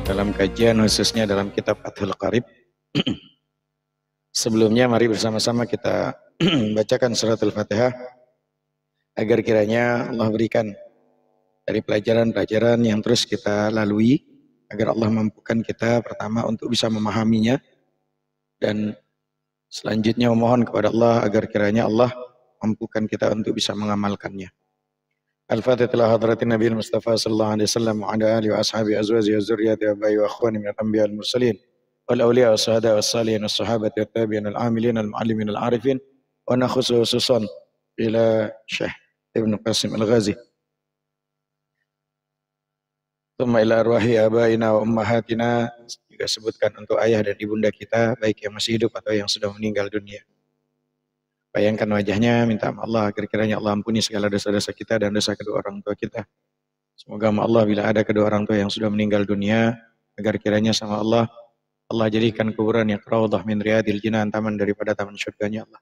dalam kajian khususnya dalam kitab Fathul Qarib. Sebelumnya mari bersama-sama kita bacakan suratul Fatihah agar kiranya Allah berikan dari pelajaran-pelajaran yang terus kita lalui, agar Allah mampukan kita pertama untuk bisa memahaminya, dan selanjutnya memohon kepada Allah agar kiranya Allah mampukan kita untuk bisa mengamalkannya. Al-Fatihah hadratin Nabi Mustafa sallallahu alaihi wasallam wa ala alihi wa ashabihi azwaji wa zurriyyati wa abai wa akhwani min al-anbiya wal mursalin wal awliya wa syuhada wa salihin wa sahabati wa tabi'in al-amilin al-muallimin al-arifin wa nakhususan ila Syekh Ibn Qasim Al-Ghazi. Thumma ila arwahi abaina wa ummahatina, juga sebutkan untuk ayah dan ibunda kita, baik yang masih hidup atau yang sudah meninggal dunia. Bayangkan wajahnya, minta sama Allah agar kiranya Allah ampuni segala dosa-dosa kita dan dosa kedua orang tua kita. Semoga sama Allah bila ada kedua orang tua yang sudah meninggal dunia, agar kiranya sama Allah, Allah jadikan kuburan yang raudhah min riyadil jinan, taman daripada taman syurganya Allah.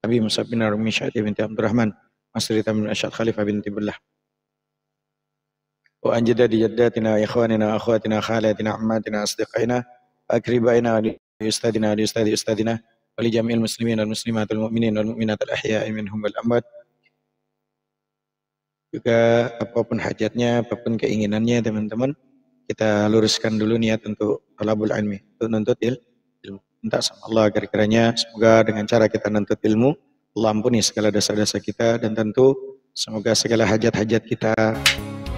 Abi Musab bin Rumi Syati binti Abdurrahman, Masrita bin Asyad Khalifah binti Billah. Wa anjadadi jaddatina, ikhwanina, akhwatina, khalatina, ammatina, asdiqaina, akribaina, ustadina, ustadi ustadina, wali jami'il muslimin wal muslimat wal mu'minin wal mu'minat al ahya'i minhum wal amwat. Juga apapun hajatnya, apapun keinginannya teman-teman, kita luruskan dulu niat untuk talabul ilmi, untuk nuntut ilmu. Minta sama Allah agar kiranya semoga dengan cara kita nuntut ilmu, Allah ampuni segala dosa-dosa kita, dan tentu semoga segala hajat-hajat kita,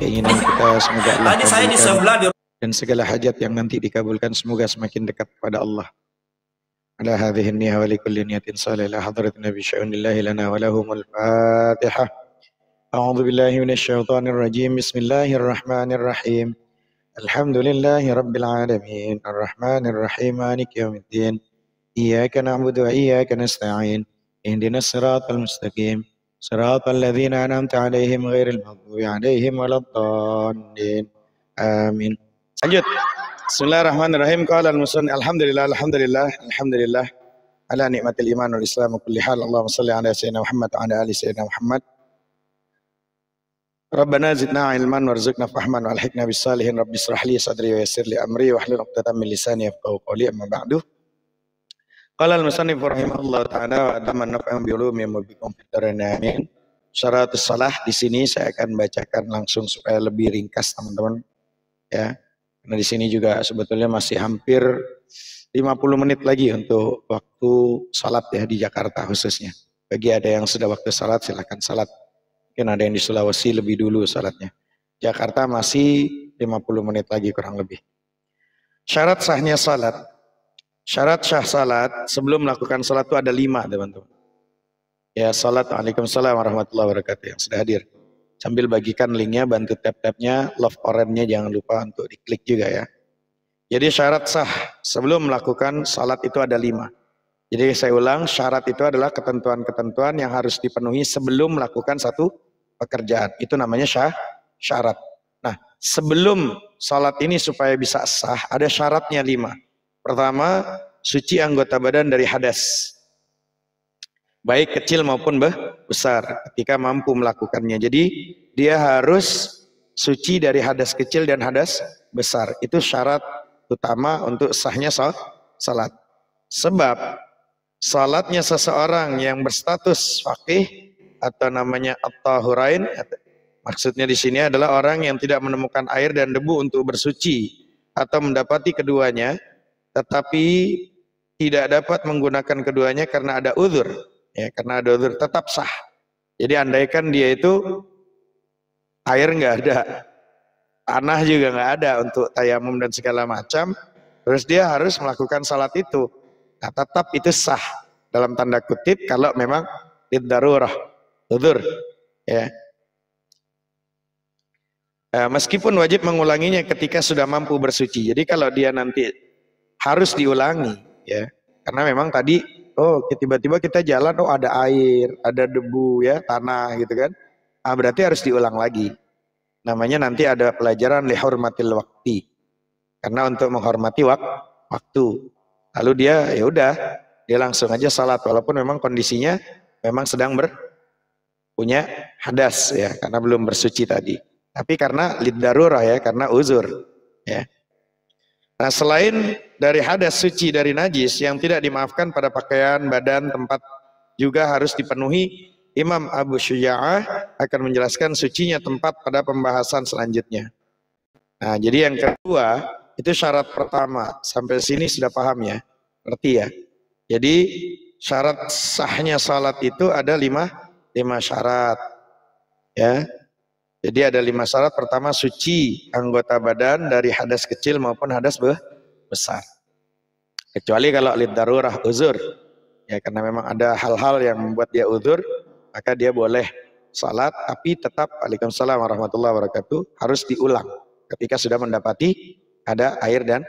keinginan kita semoga Allah kabulkan, dan segala hajat yang nanti dikabulkan semoga semakin dekat kepada Allah. Ala hadhihi niyah wa likulli niyatin salih ila hadratin nabi sya'unillahi lana wa lahumul fatihah. A'udzu billahi minasy syaithanir rajim. Bismillahirrahmanirrahim. Alhamdulillahi rabbil alamin. Arrahmanir rahim. Maliki yaumiddin. Iyyaka na'budu wa iyyaka nasta'in. Ihdinas siratal mustaqim. Siratal ladzina an'amta 'alaihim ghairil maghdubi 'alaihim waladdallin. Amin. Lanjut. Bismillahirrahmanirrahim. Qala al-musannif alhamdulillah ala nikmatil iman wal islam wa kulli hal. Allahumma shalli ala sayyidina Muhammad wa ala ali sayyidina Muhammad. Rabbana zidna ilman warzuqna fahman wa alhiqna bis salihin. Rabbi israh li sadri wa yassir li amri wa hlul 'uqdatam min lisani yafqahu qawli. Amma ba'du. Qala al-musannif rahimahullah ta'ala wa ataman naf'an bi ulumi wa bikum fid dharain amin. Syaratus shalah di sini saya akan bacakan langsung supaya lebih ringkas teman-teman ya. Karena di sini juga sebetulnya masih hampir 50 menit lagi untuk waktu salat ya di Jakarta khususnya. Bagi ada yang sudah waktu salat silakan salat. Mungkin ada yang di Sulawesi lebih dulu salatnya. Jakarta masih 50 menit lagi kurang lebih. Syarat sahnya salat. Syarat syah salat sebelum melakukan salat itu ada 5 teman-teman. Ya salat, waalaikumsalam warahmatullahi wabarakatuh yang sudah hadir. Sambil bagikan linknya, bantu tap-tapnya, love orange-nya jangan lupa untuk diklik juga ya. Jadi syarat sah sebelum melakukan salat itu ada 5. Jadi saya ulang, syarat itu adalah ketentuan-ketentuan yang harus dipenuhi sebelum melakukan satu pekerjaan. Itu namanya syarat. Nah, sebelum salat ini supaya bisa sah, ada syaratnya 5. Pertama, suci anggota badan dari hadas. Baik kecil maupun besar ketika mampu melakukannya. Jadi dia harus suci dari hadas kecil dan hadas besar. Itu syarat utama untuk sahnya salat. Sebab salatnya seseorang yang berstatus faqih atau namanya at-tahurain, maksudnya di sini adalah orang yang tidak menemukan air dan debu untuk bersuci atau mendapati keduanya, tetapi tidak dapat menggunakan keduanya karena ada uzur. Ya, karena ada uzur tetap sah. Jadi andaikan dia itu air nggak ada, tanah juga nggak ada untuk tayamum dan segala macam, terus dia harus melakukan salat itu. Nah, tetap itu sah dalam tanda kutip kalau memang liddarurah, uzur. Ya. Meskipun wajib mengulanginya ketika sudah mampu bersuci. Jadi kalau dia nanti harus diulangi, ya, karena memang tadi tiba-tiba kita jalan, ada air, ada debu ya, tanah gitu kan. Berarti harus diulang lagi. Namanya nanti ada pelajaran lihurmatil waqti. Karena untuk menghormati waktu. Lalu dia ya udah, dia langsung aja salat walaupun memang kondisinya memang sedang punya hadas ya, karena belum bersuci tadi. Tapi karena liddarurah ya, karena uzur ya. Nah, selain dari hadas suci dari najis yang tidak dimaafkan pada pakaian, badan, tempat juga harus dipenuhi. Imam Abu Syuja'ah akan menjelaskan sucinya tempat pada pembahasan selanjutnya. Nah, jadi yang kedua itu syarat pertama. Sampai sini sudah paham ya? Ngerti ya? Jadi syarat sahnya salat itu ada lima syarat. Ya. Jadi ada 5 syarat. Pertama, suci anggota badan dari hadas kecil maupun hadas besar. Kecuali kalau lid darurah uzur. Ya, karena memang ada hal-hal yang membuat dia uzur, maka dia boleh salat, tapi tetap Waalaikumsalam warahmatullahi wabarakatuh harus diulang ketika sudah mendapati ada air dan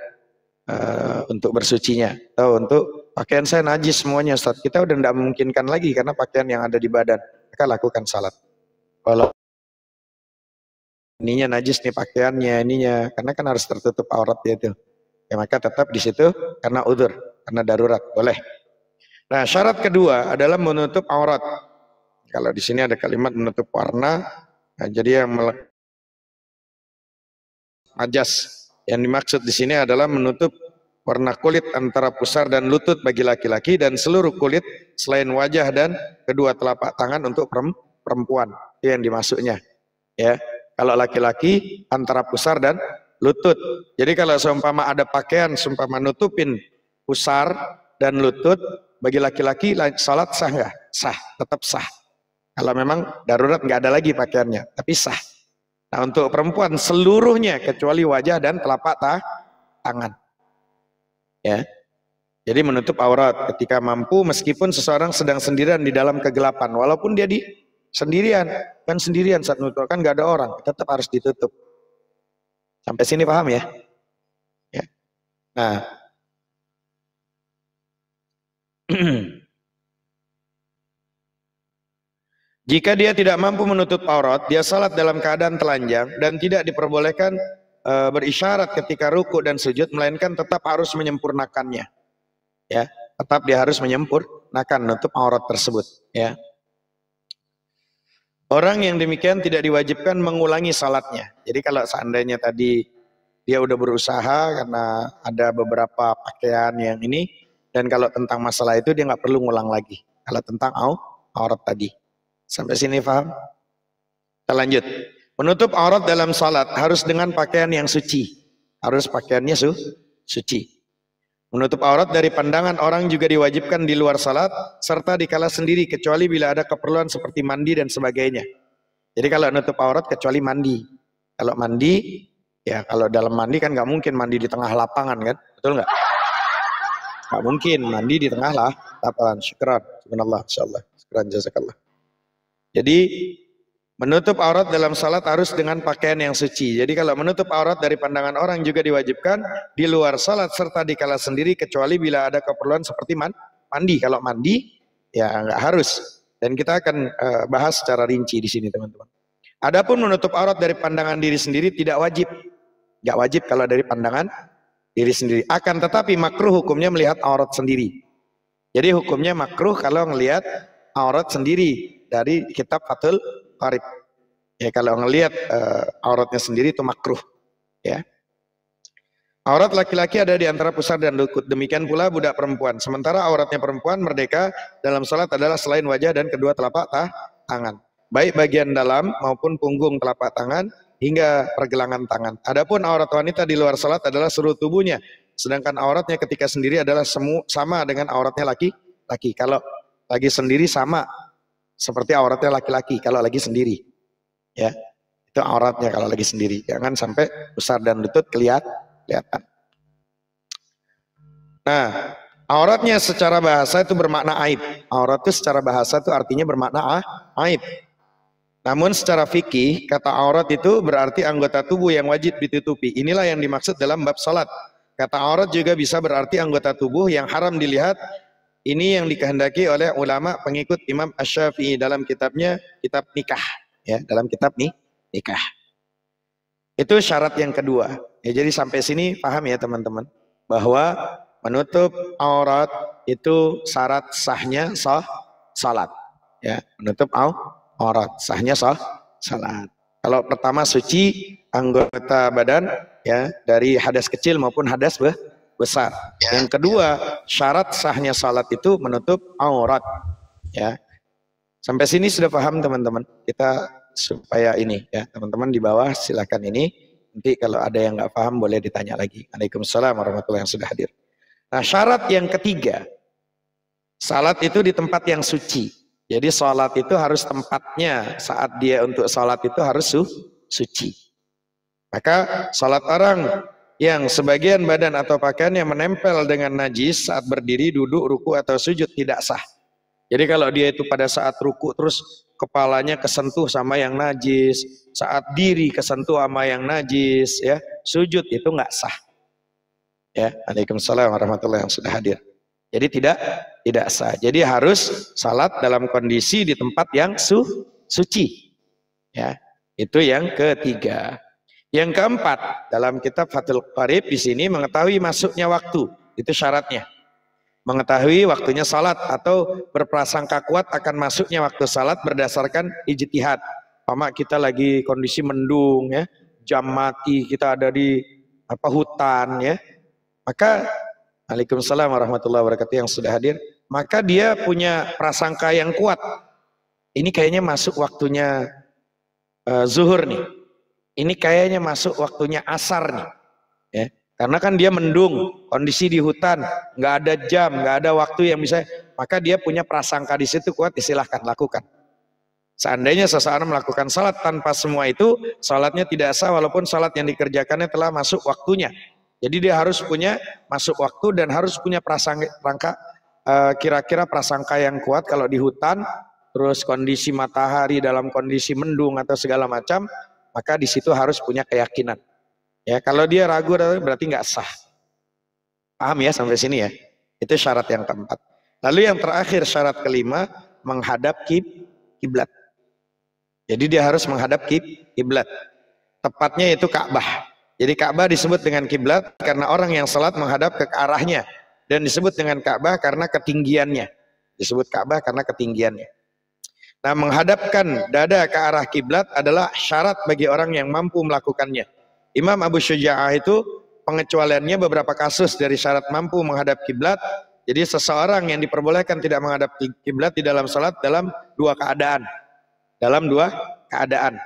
untuk bersucinya. Atau untuk pakaian saya najis semuanya Ustaz, kita udah tidak memungkinkan lagi karena pakaian yang ada di badan, maka lakukan salat. Kalau ininya najis nih pakaiannya, ininya karena kan harus tertutup auratnya itu, ya maka tetap di situ karena udzur, karena darurat, boleh. Nah, syarat kedua adalah menutup aurat. Kalau di sini ada kalimat menutup warna, nah, jadi yang najas yang dimaksud di sini adalah menutup warna kulit antara pusar dan lutut bagi laki-laki dan seluruh kulit selain wajah dan kedua telapak tangan untuk perempuan. Itu yang dimaksudnya. Ya, kalau laki-laki antara pusar dan lutut. Jadi kalau seumpama ada pakaian seumpama nutupin pusar dan lutut bagi laki-laki, salat sah nggak? Sah, tetap sah. Kalau memang darurat nggak ada lagi pakaiannya, tapi sah. Nah, untuk perempuan seluruhnya kecuali wajah dan telapak tangan. Ya. Jadi menutup aurat ketika mampu meskipun seseorang sedang sendirian di dalam kegelapan, walaupun dia sendirian saat nutup, kan nggak ada orang, tetap harus ditutup. Sampai sini paham ya? Ya. Nah, jika dia tidak mampu menutup aurat, dia salat dalam keadaan telanjang dan tidak diperbolehkan berisyarat ketika ruku dan sujud, melainkan tetap harus menyempurnakannya. Ya, tetap dia harus menyempurnakan nutup aurat tersebut. Ya. Orang yang demikian tidak diwajibkan mengulangi salatnya. Jadi kalau seandainya tadi dia udah berusaha karena ada beberapa pakaian yang ini, dan kalau tentang masalah itu dia nggak perlu ngulang lagi. Kalau tentang aurat tadi. Sampai sini paham? Kita lanjut. Menutup aurat dalam salat harus dengan pakaian yang suci. Harus pakaiannya suci. Menutup aurat dari pandangan orang juga diwajibkan di luar salat serta dikala sendiri kecuali bila ada keperluan seperti mandi dan sebagainya. Jadi kalau nutup aurat kecuali mandi. Kalau mandi, ya kalau dalam mandi kan nggak mungkin mandi di tengah lapangan kan, betul nggak? Nggak mungkin mandi di tengah lapangan. Syukran, subhanallah, insyaallah. Syukran, jazakallah. Jadi menutup aurat dalam salat harus dengan pakaian yang suci. Jadi kalau menutup aurat dari pandangan orang juga diwajibkan di luar salat serta dikala sendiri kecuali bila ada keperluan seperti mandi. Kalau mandi ya nggak harus. Dan kita akan bahas secara rinci di sini teman-teman. Adapun menutup aurat dari pandangan diri sendiri tidak wajib. Nggak wajib kalau dari pandangan diri sendiri. Akan tetapi makruh hukumnya melihat aurat sendiri. Jadi hukumnya makruh kalau melihat aurat sendiri. Dari kitab Fathul Qarib. Ya, kalau ngelihat auratnya sendiri itu makruh. Ya. Aurat laki-laki ada di antara pusar dan lutut. Demikian pula budak perempuan. Sementara auratnya perempuan merdeka dalam salat adalah selain wajah dan kedua telapak tangan. Baik bagian dalam maupun punggung telapak tangan hingga pergelangan tangan. Adapun aurat wanita di luar salat adalah seluruh tubuhnya. Sedangkan auratnya ketika sendiri adalah sama dengan auratnya laki-laki. Kalau lagi sendiri sama seperti auratnya laki-laki kalau lagi sendiri. Ya. Itu auratnya kalau lagi sendiri. Jangan sampai pusar dan lutut kelihatan. Nah, auratnya secara bahasa itu bermakna aib. Aurat itu secara bahasa itu artinya bermakna aib. Namun secara fikih kata aurat itu berarti anggota tubuh yang wajib ditutupi. Inilah yang dimaksud dalam bab salat. Kata aurat juga bisa berarti anggota tubuh yang haram dilihat. Ini yang dikehendaki oleh ulama pengikut Imam Asy-Syafi'i dalam kitabnya kitab nikah, ya, dalam kitab nikah. Itu syarat yang kedua. Ya, jadi sampai sini paham ya teman-teman bahwa menutup aurat itu syarat sahnya salat. Ya, menutup aurat sahnya salat. Kalau pertama suci anggota badan ya dari hadas kecil maupun hadas besar. Yang kedua, syarat sahnya salat itu menutup aurat. Ya. Sampai sini sudah paham teman-teman? Kita supaya ini ya, teman-teman di bawah silakan ini. Nanti kalau ada yang nggak paham boleh ditanya lagi. Waalaikumsalam warahmatullahi yang sudah hadir. Nah, syarat yang ketiga, salat itu di tempat yang suci. Jadi salat itu harus tempatnya saat dia untuk salat itu harus suci. Maka salat orang yang sebagian badan atau pakaian yang menempel dengan najis saat berdiri, duduk, ruku atau sujud tidak sah. Jadi kalau dia itu pada saat ruku terus kepalanya kesentuh sama yang najis, saat diri kesentuh sama yang najis, ya sujud itu nggak sah. Ya, Waalaikumsalam warahmatullahi yang sudah hadir. Jadi tidak sah. Jadi harus salat dalam kondisi di tempat yang suci. Ya, itu yang ketiga. Yang keempat, dalam kitab Fathul Qarib di sini mengetahui masuknya waktu, itu syaratnya. Mengetahui waktunya salat atau berprasangka kuat akan masuknya waktu salat berdasarkan ijtihad. Pama kita lagi kondisi mendung ya, jam mati, kita ada di hutan ya. Maka Waalaikumsalam warahmatullahi wabarakatuh yang sudah hadir. Maka dia punya prasangka yang kuat. Ini kayaknya masuk waktunya zuhur nih. Ini kayaknya masuk waktunya asar nih. Ya. Karena kan dia mendung, kondisi di hutan, nggak ada jam, nggak ada waktu yang bisa. Maka dia punya prasangka di situ kuat, silahkan lakukan. Seandainya seseorang melakukan salat tanpa semua itu, salatnya tidak sah walaupun salat yang dikerjakannya telah masuk waktunya. Jadi dia harus punya masuk waktu dan harus punya prasangka kira-kira prasangka yang kuat kalau di hutan, terus kondisi matahari dalam kondisi mendung atau segala macam, maka di situ harus punya keyakinan. Ya, kalau dia ragu berarti nggak sah. Paham ya sampai sini ya? Itu syarat yang keempat. Lalu yang terakhir syarat kelima, menghadap kiblat. Jadi dia harus menghadap kiblat. Tepatnya itu Ka'bah. Jadi Ka'bah disebut dengan kiblat karena orang yang salat menghadap ke arahnya, dan disebut dengan Ka'bah karena ketinggiannya. Disebut Ka'bah karena ketinggiannya. Nah, menghadapkan dada ke arah kiblat adalah syarat bagi orang yang mampu melakukannya. Imam Abu Syuja'ah itu pengecualiannya beberapa kasus dari syarat mampu menghadap kiblat. Jadi seseorang yang diperbolehkan tidak menghadap kiblat di dalam salat dalam dua keadaan. Dalam dua keadaan.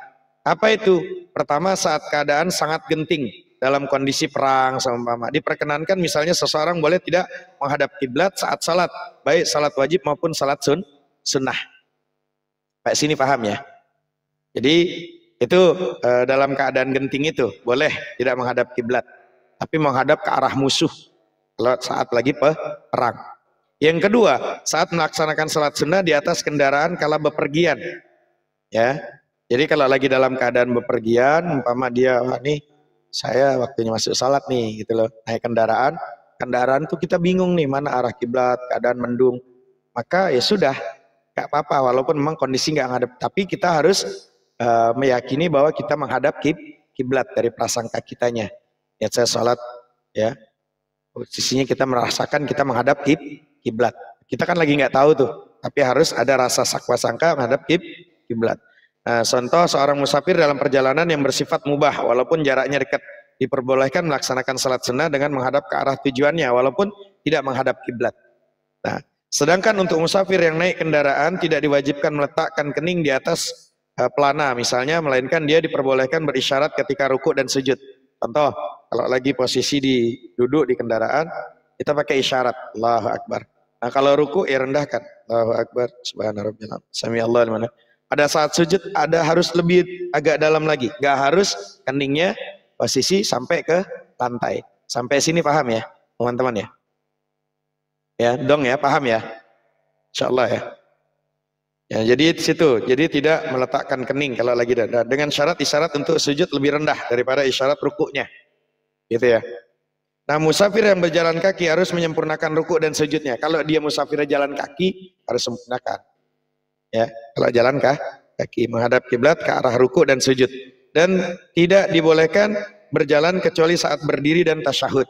Apa itu? Pertama, saat keadaan sangat genting dalam kondisi perang seumpama. Diperkenankan misalnya seseorang boleh tidak menghadap kiblat saat salat, baik salat wajib maupun salat sunnah. Pak sini paham ya? Jadi itu dalam keadaan genting itu boleh tidak menghadap kiblat, tapi menghadap ke arah musuh kalau saat lagi perang. Yang kedua, saat melaksanakan salat sunnah di atas kendaraan kala bepergian. Ya. Jadi kalau lagi dalam keadaan bepergian, umpama dia, wah nih saya waktunya masuk salat nih gitu loh, naik kendaraan tuh kita bingung nih mana arah kiblat, keadaan mendung, maka ya sudah, gak apa-apa walaupun memang kondisi nggak ngadep, tapi kita harus meyakini bahwa kita menghadap kiblat dari prasangka kitanya. Ya saya salat ya, posisinya kita merasakan kita menghadap kiblat. Kita kan lagi nggak tahu tuh, tapi harus ada rasa sangka menghadap kiblat. Nah, contoh seorang musafir dalam perjalanan yang bersifat mubah walaupun jaraknya dekat, diperbolehkan melaksanakan salat sunnah dengan menghadap ke arah tujuannya walaupun tidak menghadap kiblat. Nah, sedangkan untuk musafir yang naik kendaraan tidak diwajibkan meletakkan kening di atas pelana misalnya, melainkan dia diperbolehkan berisyarat ketika ruku dan sujud. Contoh, kalau lagi posisi duduk di kendaraan, kita pakai isyarat Allahu Akbar. Nah, kalau ruku ya rendahkan Allahu Akbar, subhanallah, sami Allah liman. Pada saat sujud harus lebih agak dalam lagi, gak harus keningnya posisi sampai ke lantai. Sampai sini paham ya teman-teman ya? Ya dong ya, paham ya? Insyaallah ya. Ya jadi di situ, jadi tidak meletakkan kening kalau lagi dada, dengan isyarat untuk sujud lebih rendah daripada isyarat rukuknya, gitu ya. Nah, musafir yang berjalan kaki harus menyempurnakan ruku dan sujudnya. Kalau dia musafir jalan kaki harus sempurnakan. Ya, kalau jalan kaki menghadap kiblat ke arah ruku dan sujud, dan tidak dibolehkan berjalan kecuali saat berdiri dan tasyahud.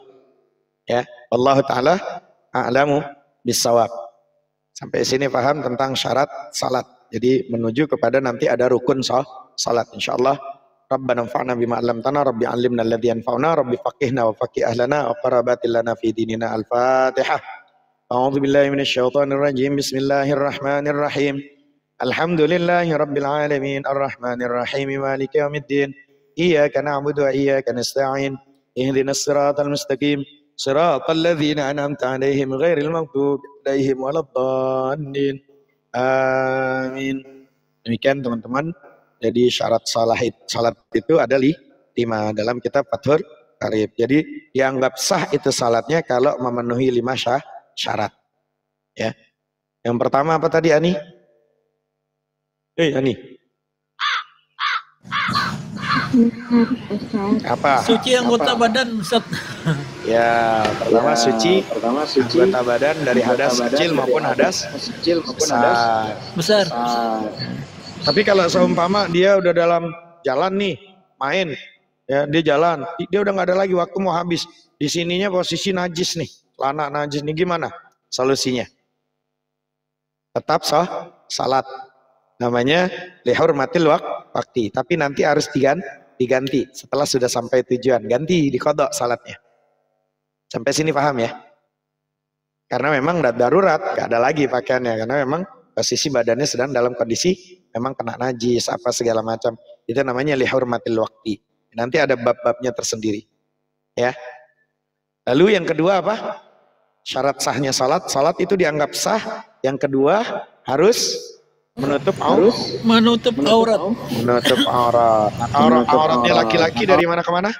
Ya, Allah Taala a'lamu bissawab. Sampai sini paham tentang syarat salat. Jadi menuju kepada nanti ada rukun salat. Insyaallah Rabbana anfa'na bima 'allamtana, Rabbi 'allimna alladhi yanfa'una, Rabbi faqihna wa faqih ahlana wa qarabatil lana fi dinina. Al-Fatihah. A'udzu billahi minasyaitonir rajim. Bismillahirrahmanirrahim. Alhamdulillahi rabbil alamin, arrahmanir rahim, maliki yaumiddin. Iyyaka na'budu wa iyyaka nasta'in. Ihdinas siratal mustaqim. Siratal ladzina an'amta 'alaihim ghairil maghdubi 'alaihim waladdallin. Amin. Demikian teman-teman. Jadi syarat salat itu ada 5 dalam kitab Fathul Qarib. Jadi dianggap sah itu salatnya kalau memenuhi 5 syarat. Ya. Yang pertama apa tadi, Ani? Ani. Apa? Suci anggota badan, Ustaz. Ya, pertama suci anggota badan dari hadas kecil maupun hadas besar. Tapi kalau seumpama dia udah dalam jalan nih, main, ya dia jalan, dia udah nggak ada lagi, waktu mau habis, di sininya posisi najis nih, celana najis nih, gimana solusinya? Tetap salat, namanya lihurmatil waqti, tapi nanti harus diganti setelah sudah sampai tujuan, ganti dikodok salatnya. Sampai sini paham ya? Karena memang darurat, nggak ada lagi pakaiannya, karena memang posisi badannya sedang dalam kondisi memang kena najis apa segala macam. Itu namanya lihurmatil waqti. Nanti ada bab-babnya tersendiri. Ya. Lalu yang kedua apa? Syarat sahnya salat. Salat itu dianggap sah. Yang kedua harus menutup aurat. Menutup aurat. Menutup aurat. Auratnya laki-laki dari mana ke mana?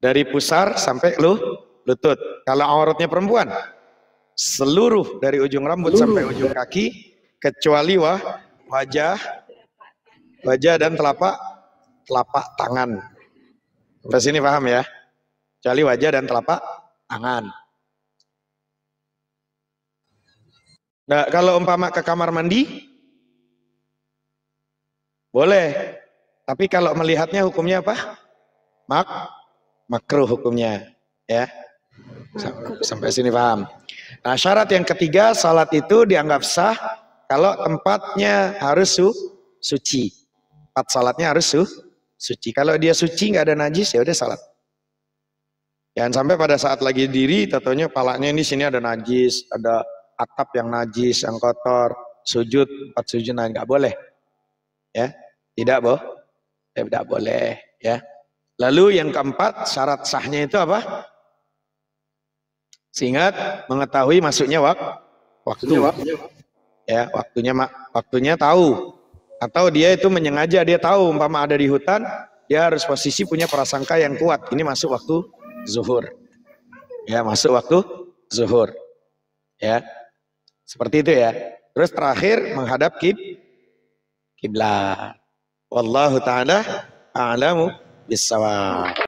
Dari pusar sampai lutut. Kalau auratnya perempuan, seluruh dari ujung rambut sampai ujung kaki, kecuali wajah dan telapak tangan. Sampai sini paham ya? Kecuali wajah dan telapak tangan. Nah, kalau umpama ke kamar mandi, boleh. Tapi kalau melihatnya hukumnya apa? Makruh hukumnya. Ya. Sampai sini paham. Nah, syarat yang ketiga, salat itu dianggap sah kalau tempatnya harus suci. Tempat salatnya harus suci. Kalau dia suci nggak ada najis, ya udah salat. Jangan sampai pada saat lagi diri, tentunya palanya ini sini ada najis, ada atap yang najis, yang kotor, sujud, tempat sujud nggak boleh. Ya, tidak boleh. Ya. Lalu yang keempat, syarat sahnya itu apa? Ingat, mengetahui masuknya waktu. Ya, waktunya tahu. Atau dia itu menyengaja, dia tahu umpama ada di hutan, dia harus posisi punya prasangka yang kuat. Ini masuk waktu zuhur. Ya, masuk waktu zuhur. Ya. Seperti itu ya. Terus terakhir menghadap kiblat. Wallahu taala a'lamu bissawab.